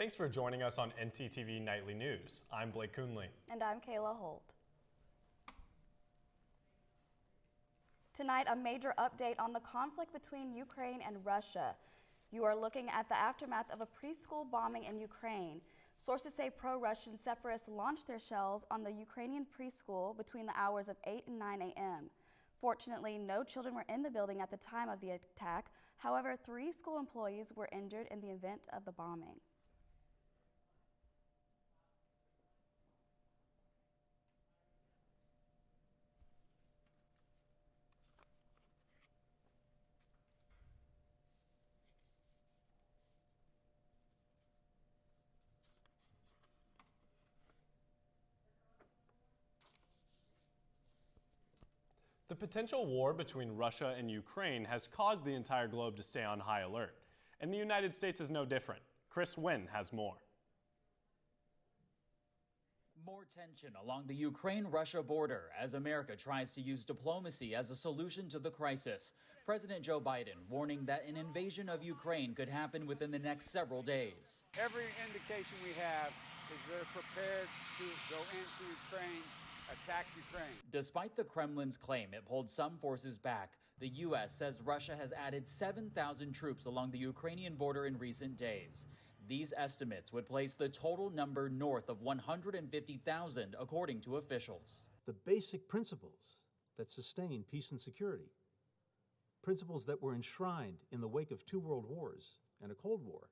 Thanks for joining us on ntTV Nightly News. I'm Blake Coonley. And I'm Kayla Holt. Tonight, a major update on the conflict between Ukraine and Russia. You are looking at the aftermath of a preschool bombing in Ukraine. Sources say pro-Russian separatists launched their shells on the Ukrainian preschool between the hours of 8 and 9 a.m. Fortunately, no children were in the building at the time of the attack. However, 3 school employees were injured in the event of the bombing. The potential war between Russia and Ukraine has caused the entire globe to stay on high alert. And the United States is no different. Chris Wynn has more. More tension along the Ukraine-Russia border as America tries to use diplomacy as a solution to the crisis. President Joe Biden warning that an invasion of Ukraine could happen within the next several days. Every indication we have is they're prepared to go into Ukraine, attack Ukraine. Despite the Kremlin's claim it pulled some forces back, the U.S. says Russia has added 7,000 troops along the Ukrainian border in recent days. These estimates would place the total number north of 150,000, according to officials. The basic principles that sustain peace and security, principles that were enshrined in the wake of 2 world wars and a Cold War,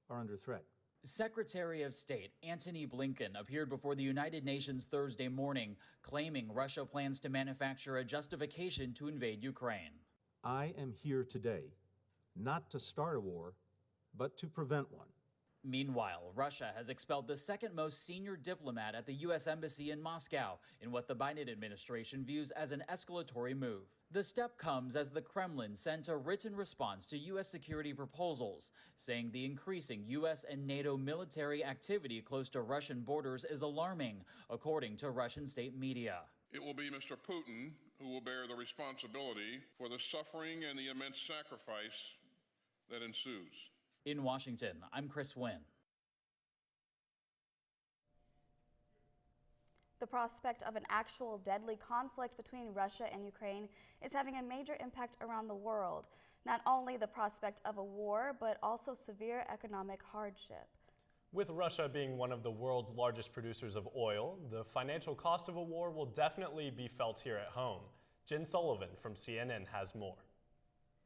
are under threat. Secretary of State Antony Blinken appeared before the United Nations Thursday morning, claiming Russia plans to manufacture a justification to invade Ukraine. I am here today not to start a war, but to prevent one. Meanwhile, Russia has expelled the second most senior diplomat at the U.S. Embassy in Moscow in what the Biden administration views as an escalatory move. The step comes as the Kremlin sent a written response to U.S. security proposals, saying the increasing U.S. and NATO military activity close to Russian borders is alarming, according to Russian state media. It will be Mr. Putin who will bear the responsibility for the suffering and the immense sacrifice that ensues. In Washington, I'm Chris Wynn. The prospect of an actual deadly conflict between Russia and Ukraine is having a major impact around the world. Not only the prospect of a war, but also severe economic hardship. With Russia being one of the world's largest producers of oil, the financial cost of a war will definitely be felt here at home. Jen Sullivan from CNN has more.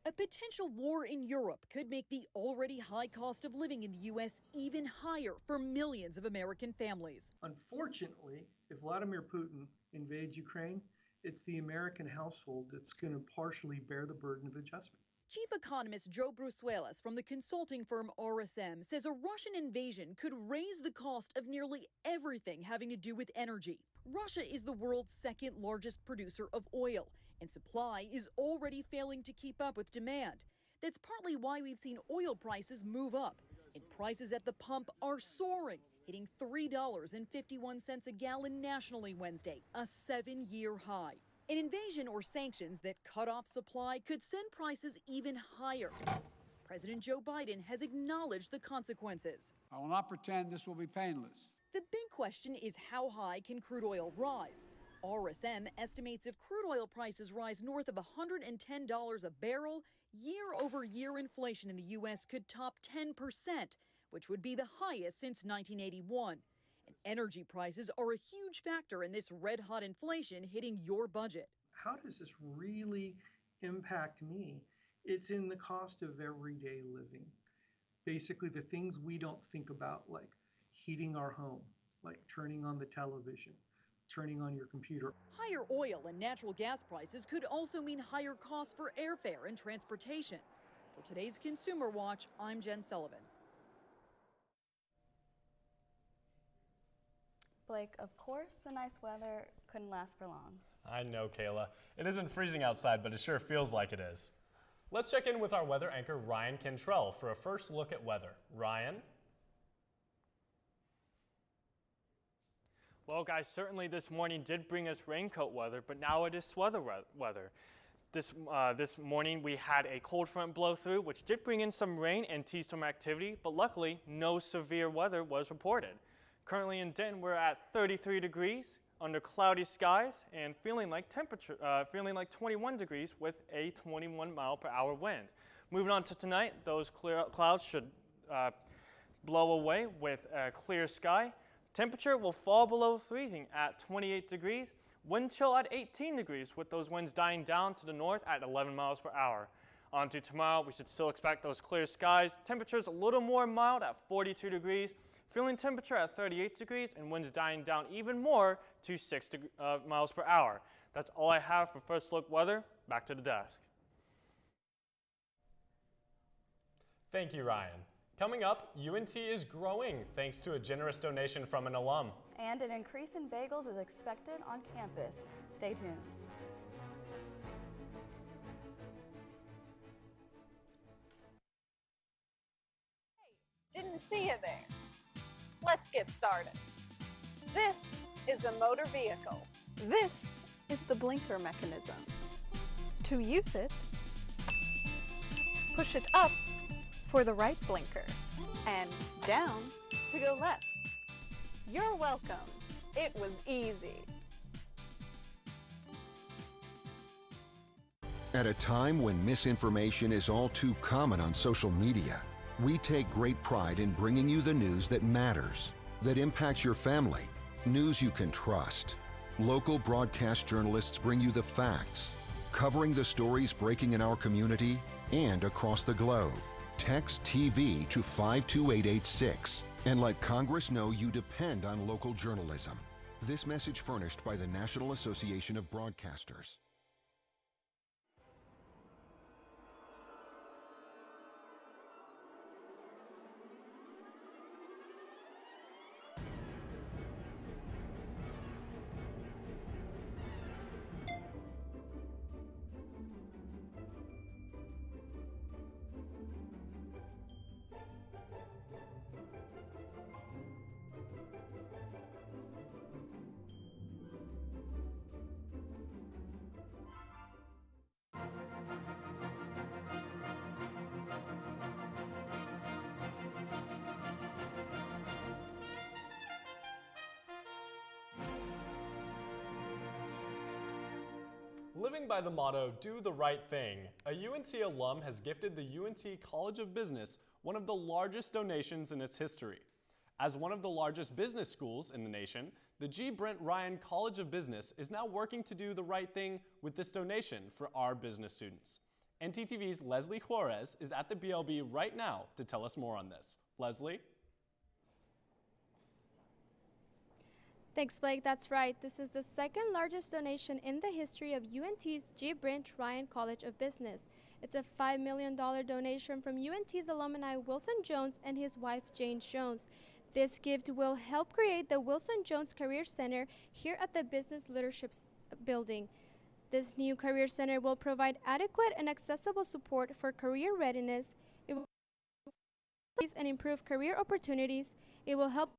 A potential war in Europe could make the already high cost of living in the U.S. even higher for millions of American families. Unfortunately, if Vladimir Putin invades Ukraine, it's the American household that's going to partially bear the burden of adjustment. Chief economist Joe Brusuelas from the consulting firm RSM says a Russian invasion could raise the cost of nearly everything having to do with energy. Russia is the world's second largest producer of oil, and supply is already failing to keep up with demand. That's partly why we've seen oil prices move up, and prices at the pump are soaring, hitting $3.51 a gallon nationally Wednesday, a 7-year high. An invasion or sanctions that cut off supply could send prices even higher. President Joe Biden has acknowledged the consequences. I will not pretend this will be painless. The big question is how high can crude oil rise? RSM estimates if crude oil prices rise north of $110 a barrel, year-over-year inflation in the U.S. could top 10%, which would be the highest since 1981. And energy prices are a huge factor in this red-hot inflation hitting your budget. How does this really impact me? It's in the cost of everyday living. Basically, the things we don't think about, like heating our home, like turning on the television, turning on your computer. Higher oil and natural gas prices could also mean higher costs for airfare and transportation. For today's Consumer Watch, I'm Jen Sullivan. Blake, of course, the nice weather couldn't last for long. I know, Kayla. It isn't freezing outside, but it sure feels like it is. Let's check in with our weather anchor, Ryan Cantrell, for a first look at weather. Ryan? Well, guys, certainly this morning did bring us raincoat weather, but now it is sweater weather. This morning we had a cold front blow through, which did bring in some rain and T-storm activity, but luckily no severe weather was reported. Currently in Denton, we're at 33 degrees under cloudy skies and feeling like 21 degrees with a 21-mile-per-hour wind. Moving on to tonight, those clouds should blow away with a clear sky. Temperature will fall below freezing at 28 degrees. Wind chill at 18 degrees with those winds dying down to the north at 11 miles per hour. On to tomorrow, we should still expect those clear skies. Temperatures a little more mild at 42 degrees. Feeling temperature at 38 degrees and winds dying down even more to 6 miles per hour. That's all I have for first look weather. Back to the desk. Thank you, Ryan. Coming up, UNT is growing thanks to a generous donation from an alum. And an increase in bagels is expected on campus. Stay tuned. Didn't see you there. Let's get started. This is a motor vehicle. This is the blinker mechanism. To use it, push it up for the right blinker and down to go left. You're welcome. It was easy. At a time when misinformation is all too common on social media, we take great pride in bringing you the news that matters, that impacts your family, news you can trust. Local broadcast journalists bring you the facts, covering the stories breaking in our community and across the globe. Text TV to 52886 and let Congress know you depend on local journalism. This message furnished by the National Association of Broadcasters. Living by the motto, do the right thing, a UNT alum has gifted the UNT College of Business one of the largest donations in its history. As one of the largest business schools in the nation, the G. Brent Ryan College of Business is now working to do the right thing with this donation for our business students. ntTV's Leslie Juarez is at the BLB right now to tell us more on this. Leslie? Thanks, Blake. That's right. This is the second largest donation in the history of UNT's G. Brent Ryan College of Business. It's a $5 million donation from UNT's alumni Wilson Jones and his wife Jane Jones. This gift will help create the Wilson Jones Career Center here at the Business Leadership Building. This new Career Center will provide adequate and accessible support for career readiness. It will and improve career opportunities. It will help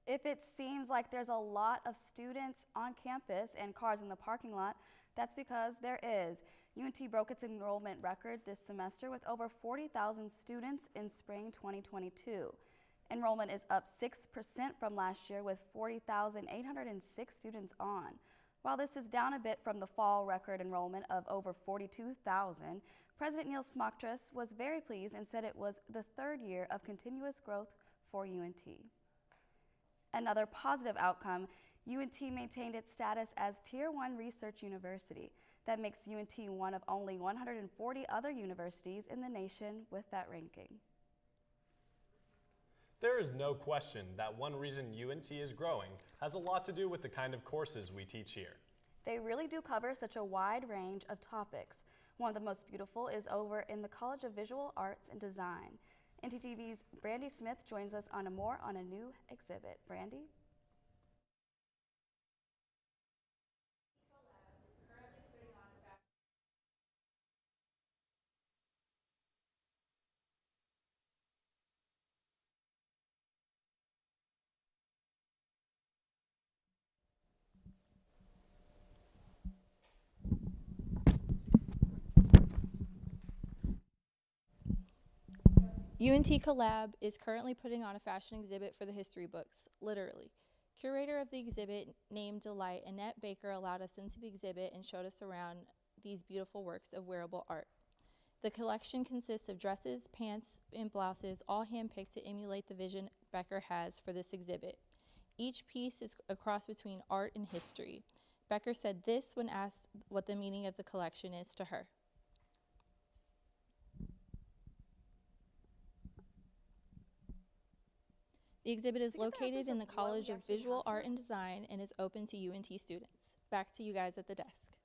If it seems like there's a lot of students on campus and cars in the parking lot, that's because there is. UNT broke its enrollment record this semester with over 40,000 students in spring 2022. Enrollment is up 6% from last year with 40,806 students on. While this is down a bit from the fall record enrollment of over 42,000, President Neil Smoktris was very pleased and said it was the third year of continuous growth for UNT. Another positive outcome, UNT maintained its status as Tier 1 Research University. That makes UNT one of only 140 other universities in the nation with that ranking. There is no question that one reason UNT is growing has a lot to do with the kind of courses we teach here. They really do cover such a wide range of topics. One of the most beautiful is over in the College of Visual Arts and Design. ntTV's Brandy Smith joins us on a new exhibit. Brandy? UNT Collab is currently putting on a fashion exhibit for the history books, literally. Curator of the exhibit, named Delight, Annette Baker, allowed us into the exhibit and showed us around these beautiful works of wearable art. The collection consists of dresses, pants, and blouses, all handpicked to emulate the vision Becker has for this exhibit. Each piece is a cross between art and history. Becker said this when asked what the meaning of the collection is to her. The exhibit is located in the College of Visual Art and Design and is open to UNT students. Back to you guys at the desk.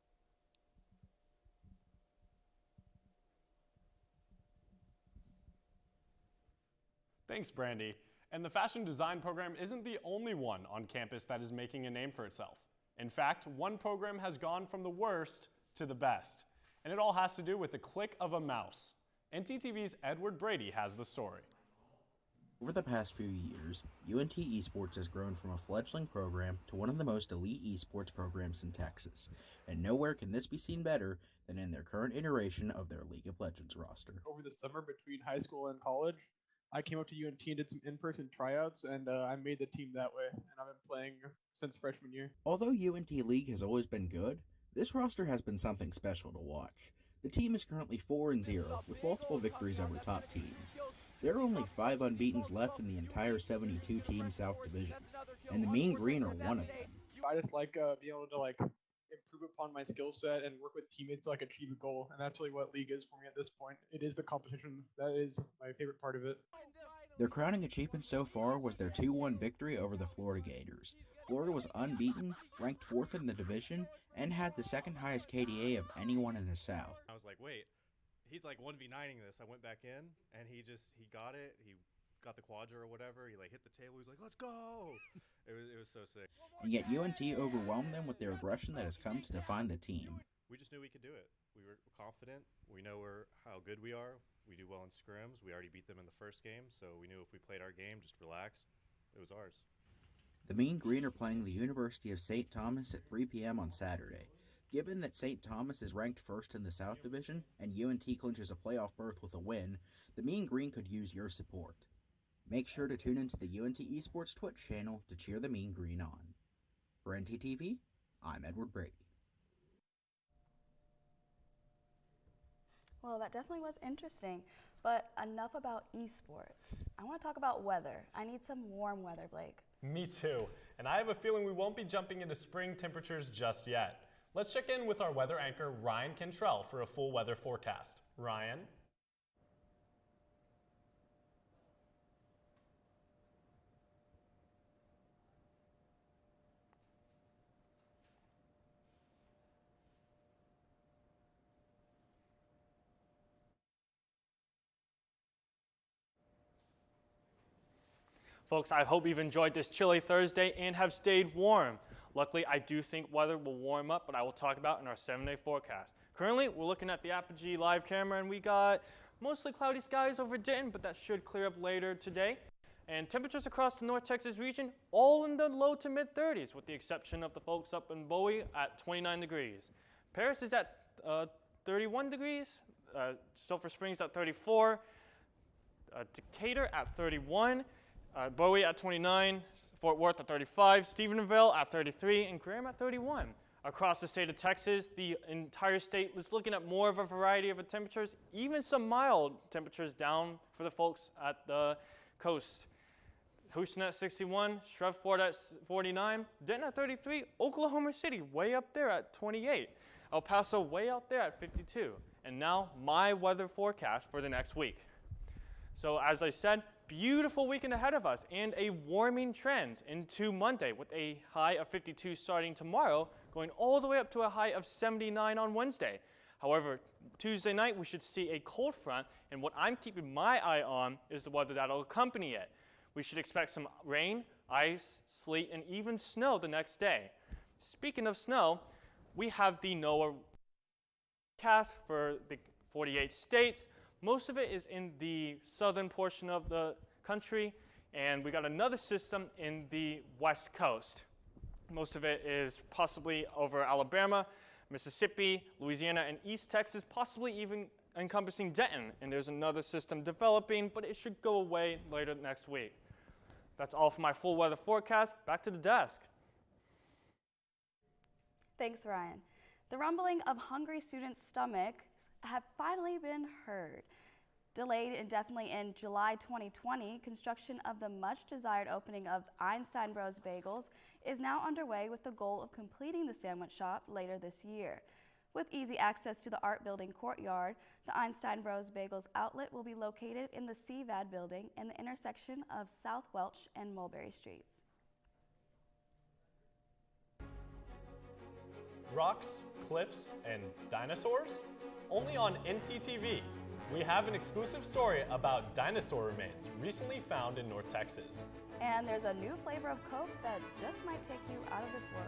Thanks, Brandy. And the fashion design program isn't the only one on campus that is making a name for itself. In fact, one program has gone from the worst to the best. And it all has to do with the click of a mouse. ntTV's Edward Brady has the story. Over the past few years, UNT Esports has grown from a fledgling program to one of the most elite esports programs in Texas, and nowhere can this be seen better than in their current iteration of their League of Legends roster. Over the summer between high school and college, I came up to UNT and did some in-person tryouts, and I made the team that way, and I've been playing since freshman year. Although UNT League has always been good, this roster has been something special to watch. The team is currently 4-0, with multiple victories over top teams. There are only 5 unbeatens left in the entire 72-team South Division, and the Mean Green are one of them. I just like being able to improve upon my skill set and work with teammates to achieve a goal, and that's really what League is for me at this point. It is the competition. That is my favorite part of it. Their crowning achievement so far was their 2-1 victory over the Florida Gators. Florida was unbeaten, ranked 4th in the division, and had the second highest KDA of anyone in the South. I was like, wait, he's like 1v9ing this. I went back in, and he got it. He got the quadra or whatever. He hit the table. He's like, let's go! It was so sick. And yet UNT overwhelmed them with their aggression that has come to define the team. We just knew we could do it. We were confident. We know how good we are. We do well in scrims. We already beat them in the first game, so we knew if we played our game, just relaxed, it was ours. The Mean Green are playing the University of St. Thomas at 3 p.m. on Saturday. Given that St. Thomas is ranked first in the South Division and UNT clinches a playoff berth with a win, the Mean Green could use your support. Make sure to tune into the UNT Esports Twitch channel to cheer the Mean Green on. For ntTV, I'm Edward Brady. Well, that definitely was interesting, but enough about esports. I want to talk about weather. I need some warm weather, Blake. Me too, and I have a feeling we won't be jumping into spring temperatures just yet. Let's check in with our weather anchor, Ryan Cantrell, for a full weather forecast. Ryan? Folks, I hope you've enjoyed this chilly Thursday and have stayed warm. Luckily, I do think weather will warm up, but I will talk about in our 7-day forecast. Currently, we're looking at the Apogee live camera, and we got mostly cloudy skies over Denton, but that should clear up later today. And temperatures across the North Texas region, all in the low to mid 30s, with the exception of the folks up in Bowie at 29 degrees. Paris is at 31 degrees, Sulphur Springs at 34, Decatur at 31, Bowie at 29, Fort Worth at 35, Stephenville at 33, and Graham at 31. Across the state of Texas, the entire state is looking at more of a variety of temperatures, even some mild temperatures down for the folks at the coast. Houston at 61, Shreveport at 49, Denton at 33, Oklahoma City way up there at 28, El Paso way out there at 52. And now my weather forecast for the next week. So as I said, beautiful weekend ahead of us and a warming trend into Monday with a high of 52 starting tomorrow, going all the way up to a high of 79 on Wednesday. However, Tuesday night we should see a cold front, and what I'm keeping my eye on is the weather that'll accompany it. We should expect some rain, ice, sleet, and even snow the next day. Speaking of snow, we have the NOAA forecast for the 48 states. Most of it is in the southern portion of the country, and we got another system in the west coast. Most of it is possibly over Alabama, Mississippi, Louisiana, and East Texas, possibly even encompassing Denton. And there's another system developing, but it should go away later next week. That's all for my full weather forecast. Back to the desk. Thanks, Ryan. The rumbling of hungry students' stomachs have finally been heard. Delayed indefinitely in July 2020, construction of the much-desired opening of Einstein Bros Bagels is now underway with the goal of completing the sandwich shop later this year. With easy access to the art building courtyard, the Einstein Bros Bagels outlet will be located in the CVAD building in the intersection of South Welch and Mulberry Streets. Rocks, cliffs, and dinosaurs? Only on ntTV. We have an exclusive story about dinosaur remains recently found in North Texas. And there's a new flavor of Coke that just might take you out of this world.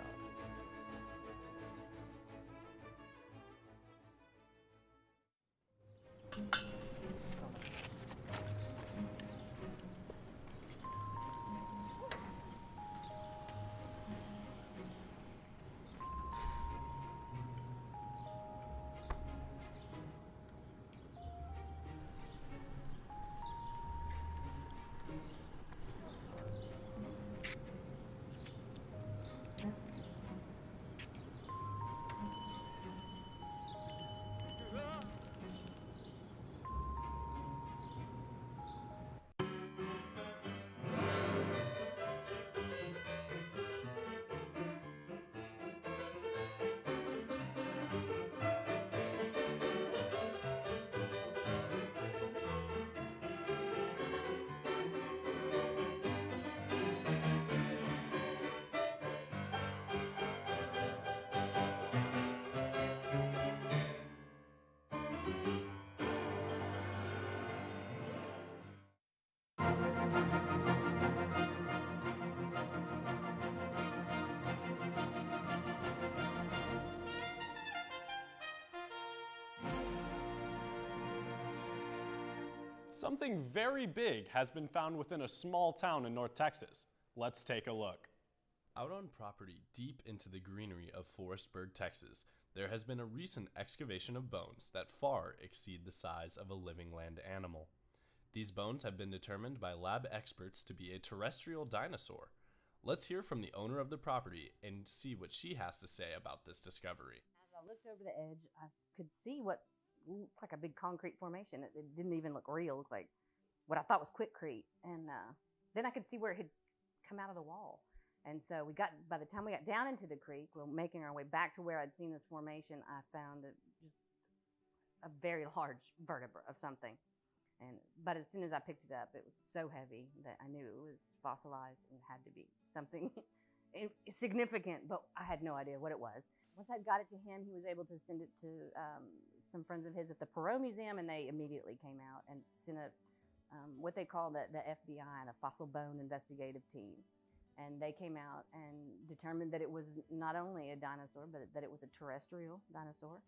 Something very big has been found within a small town in North Texas. Let's take a look. Out on property deep into the greenery of Forestburg, Texas, there has been a recent excavation of bones that far exceed the size of a living land animal. These bones have been determined by lab experts to be a terrestrial dinosaur. Let's hear from the owner of the property and see what she has to say about this discovery. As I looked over the edge, I could see what looked like a big concrete formation. It didn't even look real. It looked like what I thought was quickcrete. And then I could see where it had come out of the wall. And so by the time we got down into the creek, we're making our way back to where I'd seen this formation, I found just a very large vertebra of something. But as soon as I picked it up, it was so heavy that I knew it was fossilized and had to be something significant, but I had no idea what it was. Once I got it to him, he was able to send it to some friends of his at the Perot Museum, and they immediately came out and sent what they call the FBI, the Fossil Bone Investigative Team. And they came out and determined that it was not only a dinosaur, but that it was a terrestrial dinosaur.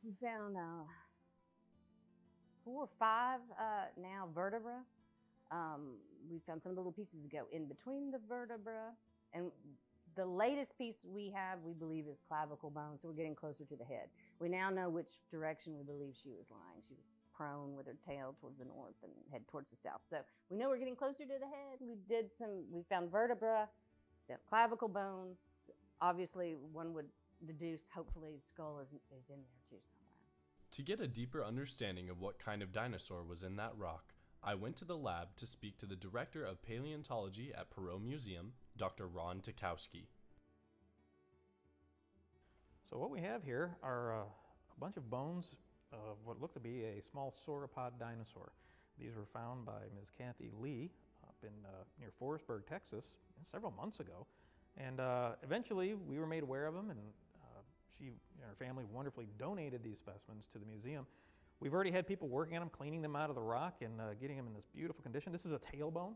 We found 4 or 5 now vertebra. We found some of the little pieces that go in between the vertebra. And the latest piece we have, we believe, is clavicle bone, so we're getting closer to the head. We now know which direction we believe she was lying. She was prone with her tail towards the north and head towards the south. So we know we're getting closer to the head. We found vertebra, the clavicle bone. Obviously, one would deduce, hopefully, the skull is in there too somewhere. To get a deeper understanding of what kind of dinosaur was in that rock, I went to the lab to speak to the director of paleontology at Perot Museum, Dr. Ron Tukowski. So what we have here are a bunch of bones of what looked to be a small sauropod dinosaur. These were found by Ms. Kathy Lee up in near Forestburg, Texas, several months ago. And eventually we were made aware of them, and she and her family wonderfully donated these specimens to the museum. We've already had people working on them, cleaning them out of the rock and getting them in this beautiful condition. This is a tailbone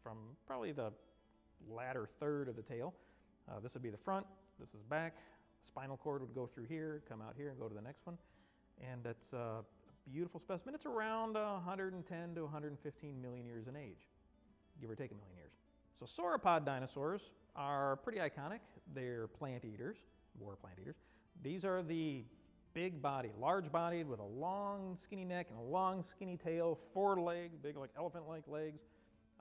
from probably the latter third of the tail. This would be the front, this is back. Spinal cord would go through here, come out here, and go to the next one. And it's a beautiful specimen. It's around 110 to 115 million years in age, give or take a million years. So sauropod dinosaurs are pretty iconic. They're plant eaters, were plant eaters. These are the big body, large bodied with a long skinny neck and a long skinny tail, 4 legs, big like elephant-like legs.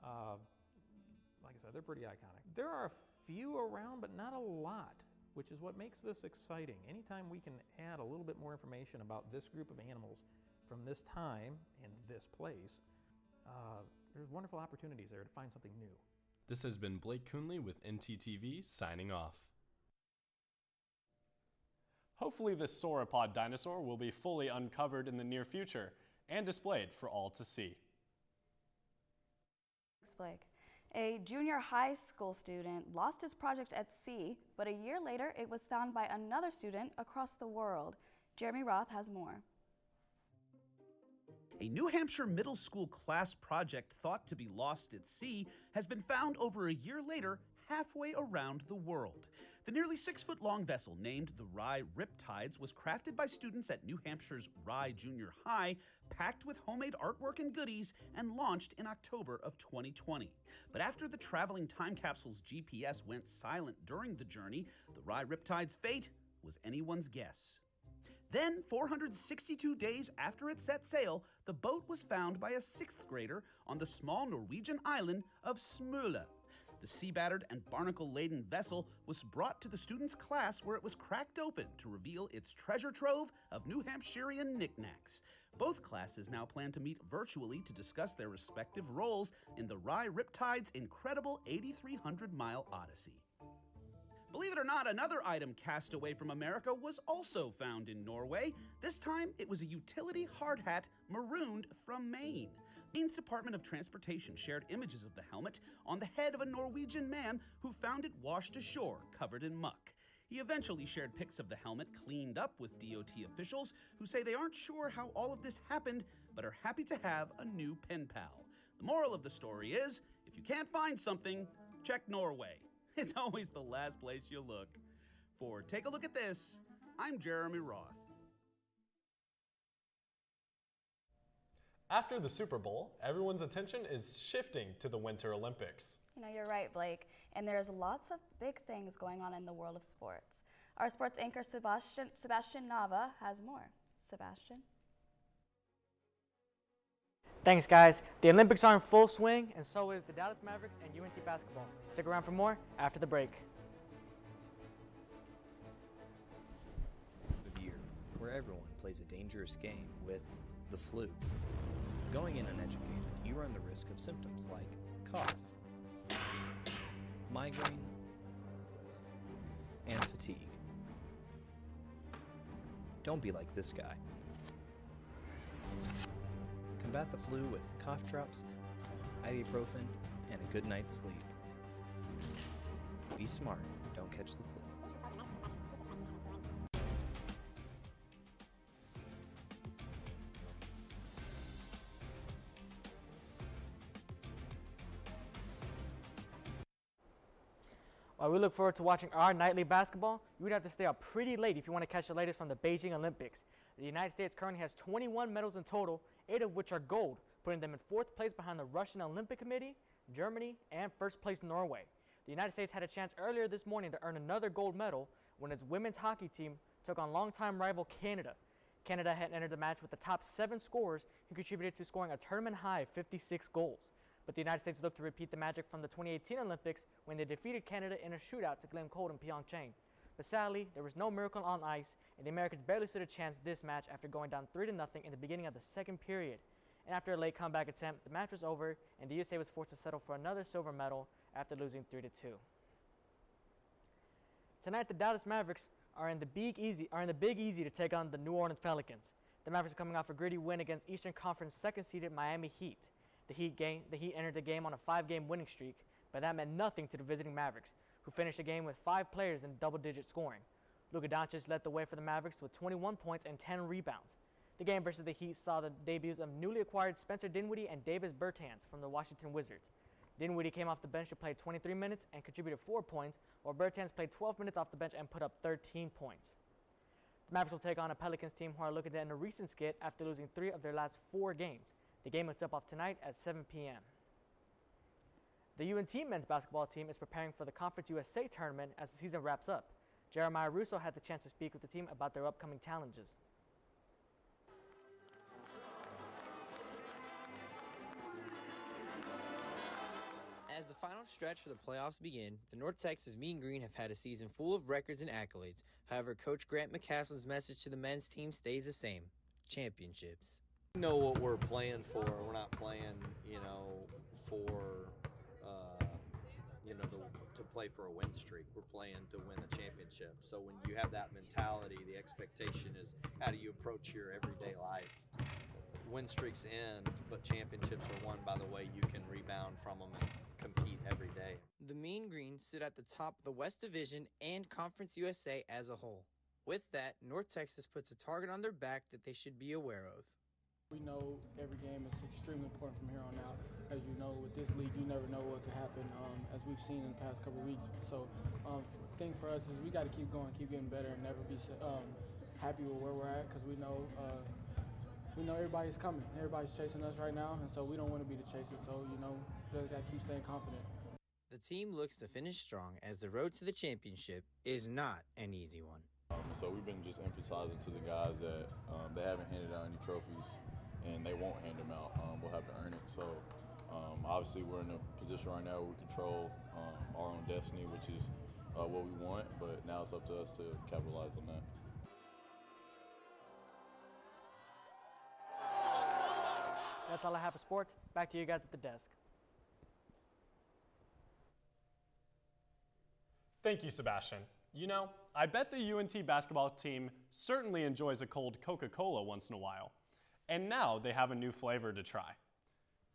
Like I said, they're pretty iconic. There are a few around, but not a lot, which is what makes this exciting. Anytime we can add a little bit more information about this group of animals from this time in this place, there's wonderful opportunities there to find something new. This has been Blake Coonley with ntTV signing off. Hopefully this sauropod dinosaur will be fully uncovered in the near future and displayed for all to see. Thanks, Blake. A junior high school student lost his project at sea, but a year later it was found by another student across the world. Jeremy Roth has more. A New Hampshire middle school class project thought to be lost at sea has been found over a year later halfway around the world. The nearly 6-foot-long vessel named the Rye Riptides was crafted by students at New Hampshire's Rye Junior High, packed with homemade artwork and goodies, and launched in October of 2020. But after the traveling time capsule's GPS went silent during the journey, the Rye Riptide's fate was anyone's guess. Then, 462 days after it set sail, the boat was found by a 6th grader on the small Norwegian island of Smøla. The sea-battered and barnacle-laden vessel was brought to the students' class where it was cracked open to reveal its treasure trove of New Hampshirean knickknacks. Both classes now plan to meet virtually to discuss their respective roles in the Rye Riptide's incredible 8,300-mile odyssey. Believe it or not, another item cast away from America was also found in Norway. This time, it was a utility hard hat marooned from Maine. Maine's Department of Transportation shared images of the helmet on the head of a Norwegian man who found it washed ashore, covered in muck. He eventually shared pics of the helmet cleaned up with DOT officials who say they aren't sure how all of this happened, but are happy to have a new pen pal. The moral of the story is, if you can't find something, check Norway. It's always the last place you look. For Take a Look at This, I'm Jeremy Roth. After the Super Bowl, everyone's attention is shifting to the Winter Olympics. You know, you're right, Blake. And there's lots of big things going on in the world of sports. Our sports anchor, Sebastian Nava, has more. Sebastian? Thanks, guys. The Olympics are in full swing, and so is the Dallas Mavericks and UNT basketball. Stick around for more after the break. Of year, where everyone plays a dangerous game with the flu. Going in uneducated, you run the risk of symptoms like cough, migraine, and fatigue. Don't be like this guy. Combat the flu with cough drops, ibuprofen, and a good night's sleep. Be smart, don't catch the flu. While we look forward to watching our nightly basketball, you would have to stay up pretty late if you want to catch the latest from the Beijing Olympics. The United States currently has 21 medals in total, 8 of which are gold, putting them in 4th place behind the Russian Olympic Committee, Germany, and 1st place Norway. The United States had a chance earlier this morning to earn another gold medal when its women's hockey team took on longtime rival Canada. Canada had entered the match with the top 7 scorers who contributed to scoring a tournament-high 56 goals. But the United States looked to repeat the magic from the 2018 Olympics when they defeated Canada in a shootout to claim gold in Pyeongchang. But sadly, there was no miracle on ice, and the Americans barely stood a chance this match after going down 3-0 in the beginning of the 2nd period. And after a late comeback attempt, the match was over, and the USA was forced to settle for another silver medal after losing 3-2. Tonight, the Dallas Mavericks are in the Big Easy to take on the New Orleans Pelicans. The Mavericks are coming off a gritty win against Eastern Conference 2nd-seeded Miami Heat. The Heat entered the game on a 5-game winning streak, but that meant nothing to the visiting Mavericks, who finished the game with 5 players in double-digit scoring. Luka Doncic led the way for the Mavericks with 21 points and 10 rebounds. The game versus the Heat saw the debuts of newly acquired Spencer Dinwiddie and Davis Bertans from the Washington Wizards. Dinwiddie came off the bench to play 23 minutes and contributed 4 points, while Bertans played 12 minutes off the bench and put up 13 points. The Mavericks will take on a Pelicans team who are looking to end a recent skid after losing 3 of their last 4 games. The game will tip off tonight at 7 p.m. The UNT men's basketball team is preparing for the Conference USA tournament as the season wraps up. Jeremiah Russo had the chance to speak with the team about their upcoming challenges. As the final stretch for the playoffs begin, the North Texas Mean Green have had a season full of records and accolades. However, Coach Grant McCaslin's message to the men's team stays the same: championships. We know what we're playing for. We're not playing, for, to play for a win streak. We're playing to win a championship. So when you have that mentality, the expectation is how do you approach your everyday life? Win streaks end, but championships are won by the way you can rebound from them and compete every day. The Mean Green sit at the top of the West Division and Conference USA as a whole. With that, North Texas puts a target on their back that they should be aware of. We know every game is extremely important from here on out. As you know, with this league, you never know what could happen, as we've seen in the past couple of weeks. So the thing for us is we got to keep going, keep getting better, and never be happy with where we're at, because we know everybody's coming. Everybody's chasing us right now, and so we don't want to be the chasers. So, just got to keep staying confident. The team looks to finish strong as the road to the championship is not an easy one. So we've been just emphasizing to the guys that they haven't handed out any trophies, and they won't hand them out. We'll have to earn it. So obviously we're in a position right now where we control our own destiny, which is what we want, but now it's up to us to capitalize on that. That's all I have for sports. Back to you guys at the desk. Thank you, Sebastian. I bet the UNT basketball team certainly enjoys a cold Coca-Cola once in a while. And now they have a new flavor to try.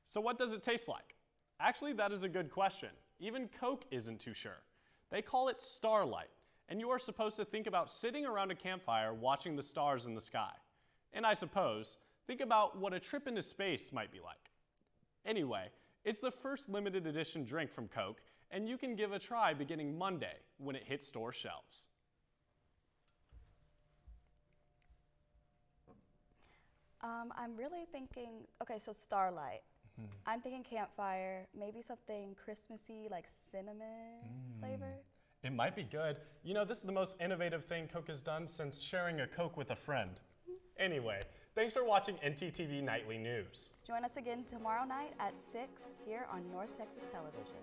So what does it taste like? Actually, that is a good question. Even Coke isn't too sure. They call it Starlight, and you are supposed to think about sitting around a campfire watching the stars in the sky. And I suppose, think about what a trip into space might be like. Anyway, it's the first limited edition drink from Coke, and you can give a try beginning Monday when it hits store shelves. I'm really thinking, okay, so Starlight. I'm thinking campfire, maybe something Christmassy, like cinnamon flavor. It might be good. This is the most innovative thing Coke has done since sharing a Coke with a friend. Anyway, thanks for watching ntTV Nightly News. Join us again tomorrow night at 6 here on North Texas Television.